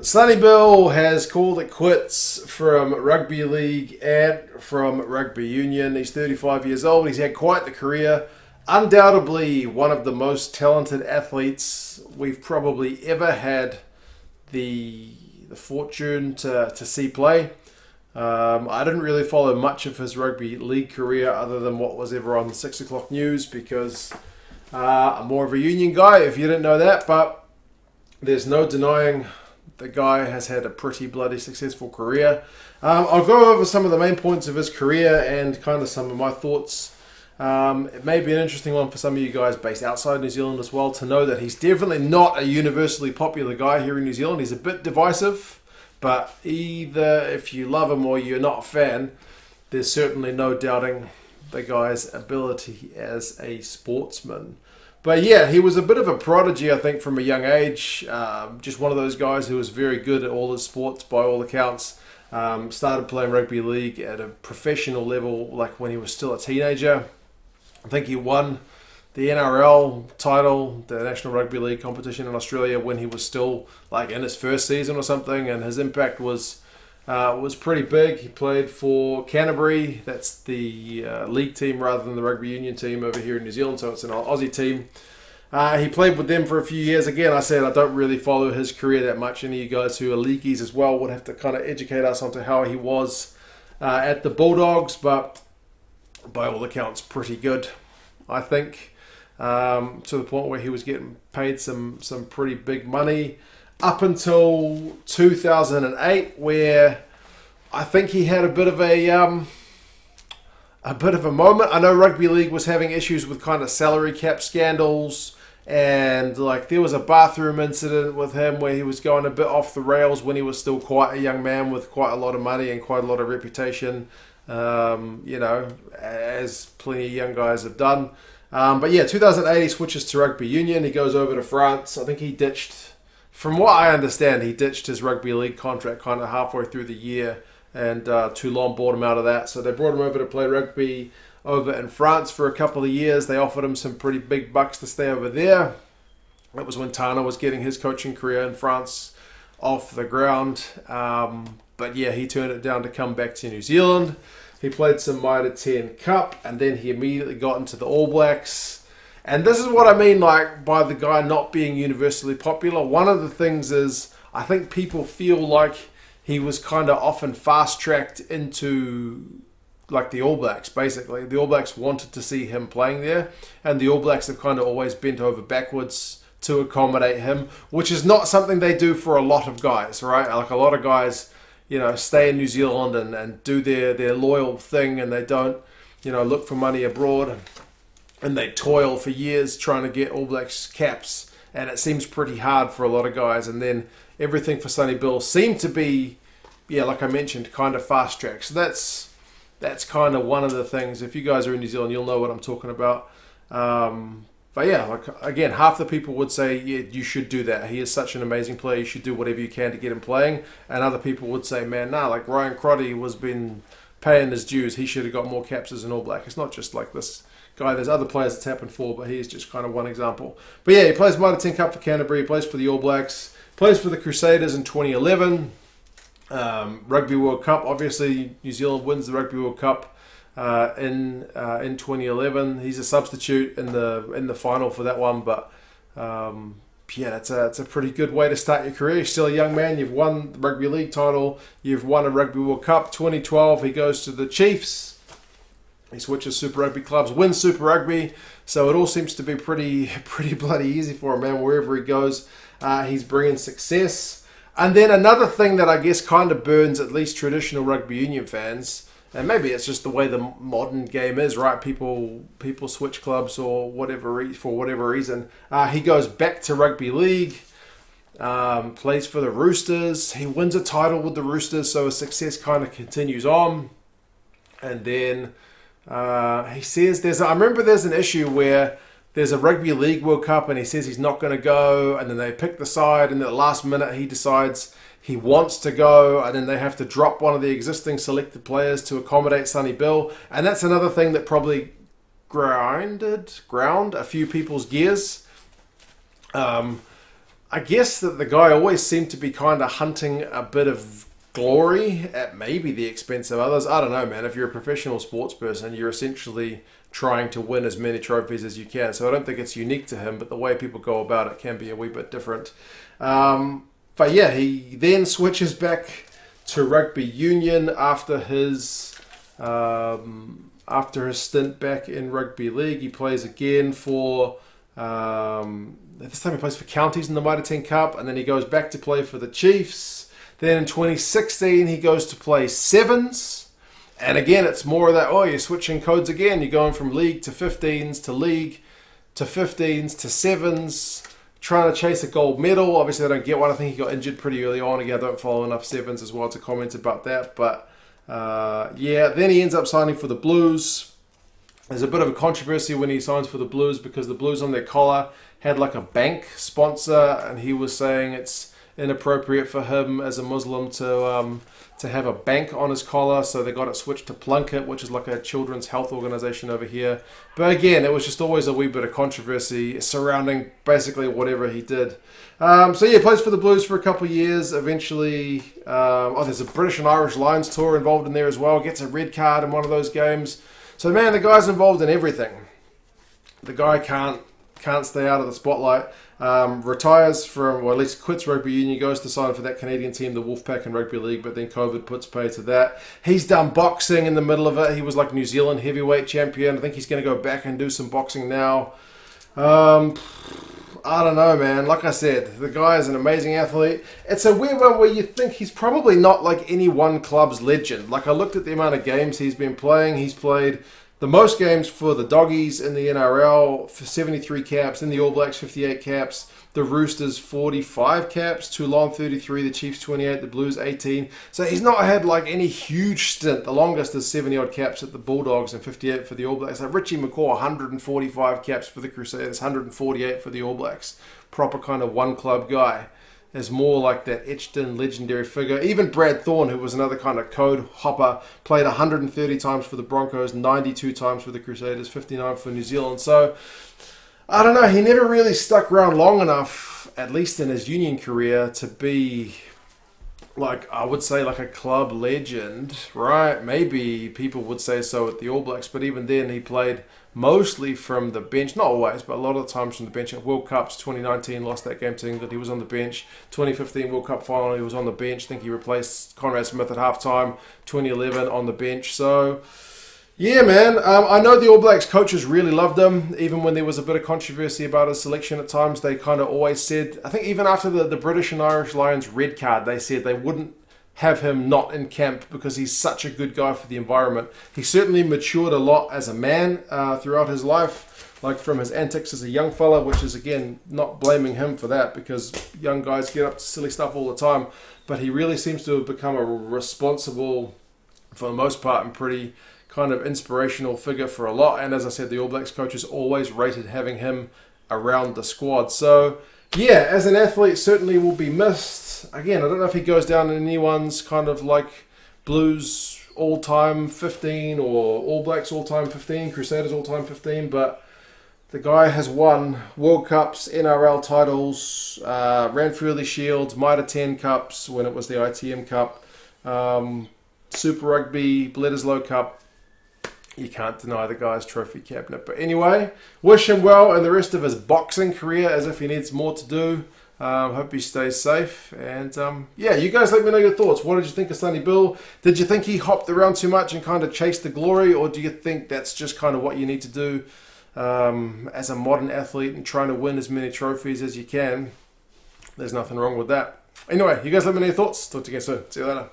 Sonny Bill has called it quits from rugby league and from rugby union. He's 35 years old. He's had quite the career. Undoubtedly one of the most talented athletes we've probably ever had the fortune to see play. I didn't really follow much of his rugby league career other than what was ever on the 6 o'clock news because I'm more of a union guy, if you didn't know that. But there's no denying the guy has had a pretty bloody successful career. I'll go over some of the main points of his career and kind of some of my thoughts. It may be an interesting one for some of you guys based outside New Zealand as well to know that he's definitely not a universally popular guy here in New Zealand. He's a bit divisive, but either if you love him or you're not a fan, there's certainly no doubting the guy's ability as a sportsman. But yeah, he was a bit of a prodigy, I think, from a young age. Just one of those guys who was very good at all his sports by all accounts. Started playing rugby league at a professional level like when he was still a teenager. I think he won the NRL title, the National Rugby League competition in Australia, when he was still like in his first season or something, and his impact was pretty big. He played for Canterbury, that's the league team rather than the rugby union team over here in New Zealand, so it's an Aussie team. He played with them for a few years. Again, I said I don't really follow his career that much. Any of you guys who are leagueies as well would have to kind of educate us onto how he was at the Bulldogs, but by all accounts pretty good, I think, to the point where he was getting paid some pretty big money up until 2008, where I think he had a bit of a moment. I know rugby league was having issues with kind of salary cap scandals, and like there was a bathroom incident with him where he was going a bit off the rails when he was still quite a young man with quite a lot of money and quite a lot of reputation, you know, as plenty of young guys have done. But yeah, 2008 he switches to rugby union. He goes over to France. I think he ditched, from what I understand, he ditched his rugby league contract kind of halfway through the year, and Toulon bought him out of that. So they brought him over to play rugby over in France for a couple of years. They offered him some pretty big bucks to stay over there. That was when Tana was getting his coaching career in France off the ground. But yeah, he turned it down to come back to New Zealand. He played some Mitre 10 Cup, and then he immediately got into the All Blacks. And this is what I mean, like, by the guy not being universally popular. One of the things is, I think people feel like he was kind of often fast-tracked into, like, the All Blacks, basically. The All Blacks wanted to see him playing there, and the All Blacks have kind of always bent over backwards to accommodate him, which is not something they do for a lot of guys, right? Like, a lot of guys, you know, stay in New Zealand and do their loyal thing, and they don't, you know, look for money abroad. And they toil for years trying to get All Blacks caps, and it seems pretty hard for a lot of guys. And then everything for Sonny Bill seemed to be, yeah, like I mentioned, kind of fast track. So that's kind of one of the things. If you guys are in New Zealand, you'll know what I'm talking about. But yeah, like again, half the people would say, yeah, you should do that. He is such an amazing player. You should do whatever you can to get him playing. And other people would say, man, nah, like Ryan Crotty was been paying his dues. He should have got more caps as an All Black. It's not just like this guy. There's other players it's happened for, but he's just kind of one example. But yeah, he plays Mitre 10 Cup for Canterbury. He plays for the All Blacks. Plays for the Crusaders in 2011. Rugby World Cup. Obviously, New Zealand wins the Rugby World Cup in 2011. He's a substitute in the final for that one, but yeah, it's a pretty good way to start your career. You're still a young man. You've won the Rugby League title. You've won a Rugby World Cup. 2012, he goes to the Chiefs. He switches Super Rugby clubs, wins Super Rugby, so it all seems to be pretty bloody easy for him, man. Wherever he goes, he's bringing success. And then another thing that I guess kind of burns at least traditional rugby union fans, and maybe it's just the way the modern game is, right? People switch clubs or whatever for whatever reason. He goes back to rugby league, plays for the Roosters. He wins a title with the Roosters, so his success kind of continues on. And then he says I remember there's an issue where there's a Rugby League World Cup and he says he's not going to go, and then they pick the side, and at the last minute he decides he wants to go, and then they have to drop one of the existing selected players to accommodate Sonny Bill. And that's another thing that probably ground a few people's gears. I guess that the guy always seemed to be kind of hunting a bit of glory at maybe the expense of others. I don't know, man. If you're a professional sports person, you're essentially trying to win as many trophies as you can. So I don't think it's unique to him, but the way people go about it can be a wee bit different. But yeah, he then switches back to rugby union after his stint back in rugby league. He plays again for this time he plays for counties in the Mitre 10 Cup, and then he goes back to play for the Chiefs. Then in 2016 he goes to play sevens, and again it's more of that, oh, you're switching codes again, you're going from league to 15s to league to 15s to sevens, trying to chase a gold medal. Obviously they don't get one. I think he got injured pretty early on. Again, I don't follow enough sevens as well to comment about that, but yeah, then he ends up signing for the Blues. There's a bit of a controversy when he signs for the Blues because the Blues on their collar had like a bank sponsor, and he was saying it's inappropriate for him as a Muslim to have a bank on his collar, so they got it switched to Plunkett, which is like a children's health organization over here. But again, it was just always a wee bit of controversy surrounding basically whatever he did. So yeah, plays for the Blues for a couple of years. Eventually, there's a British and Irish Lions tour involved in there as well. Gets a red card in one of those games. So man, the guy's involved in everything. The guy can't stay out of the spotlight. Retires from, or at least quits rugby union, goes to sign for that Canadian team, the Wolfpack in rugby league, but then COVID puts pay to that. He's done boxing in the middle of it. He was like New Zealand heavyweight champion. I think he's going to go back and do some boxing now. I don't know, man. Like I said, the guy is an amazing athlete. It's a weird one where you think he's probably not like any one club's legend. Like I looked at the amount of games he's been playing. He's played the most games for the Doggies in the NRL, for 73 caps, in the All Blacks 58 caps, the Roosters 45 caps, Toulon 33, the Chiefs 28, the Blues 18. So he's not had like any huge stint. The longest is 70 odd caps at the Bulldogs and 58 for the All Blacks. Like Richie McCaw, 145 caps for the Crusaders, 148 for the All Blacks. Proper kind of one club guy. Is more like that etched-in legendary figure. Even Brad Thorne, who was another kind of code hopper, played 130 times for the Broncos, 92 times for the Crusaders, 59 for New Zealand. So, I don't know, he never really stuck around long enough, at least in his union career, to be, like, I would say, like a club legend, right? Maybe people would say so at the All Blacks, but even then he played mostly from the bench, not always, but a lot of the times from the bench. At World Cups 2019, lost that game to England, he was on the bench. 2015 World Cup final, he was on the bench. I think he replaced Conrad Smith at halftime. 2011 on the bench. So, yeah, man, I know the All Blacks coaches really loved him. Even when there was a bit of controversy about his selection at times, they kind of always said, I think even after the British and Irish Lions red card, they said they wouldn't have him not in camp because he's such a good guy for the environment. He certainly matured a lot as a man throughout his life, like from his antics as a young fella, which is, again, not blaming him for that because young guys get up to silly stuff all the time. But he really seems to have become a responsible, for the most part, and pretty kind of inspirational figure for a lot. And as I said, the All Blacks coaches always rated having him around the squad. So, yeah, as an athlete, certainly will be missed. Again, I don't know if he goes down in anyone's kind of like Blues all-time 15 or All Blacks all-time 15, Crusaders all-time 15, but the guy has won World Cups, NRL titles, Ranfurly Shields, Mitre 10 Cups when it was the ITM Cup, Super Rugby, Bledisloe Cup. You can't deny the guy's trophy cabinet. But anyway, wish him well in the rest of his boxing career, as if he needs more to do. Hope he stays safe. And yeah, you guys let me know your thoughts. What did you think of Sonny Bill? Did you think he hopped around too much and kind of chased the glory? Or do you think that's just kind of what you need to do as a modern athlete and trying to win as many trophies as you can? There's nothing wrong with that. Anyway, you guys let me know your thoughts. Talk to you again soon. See you later.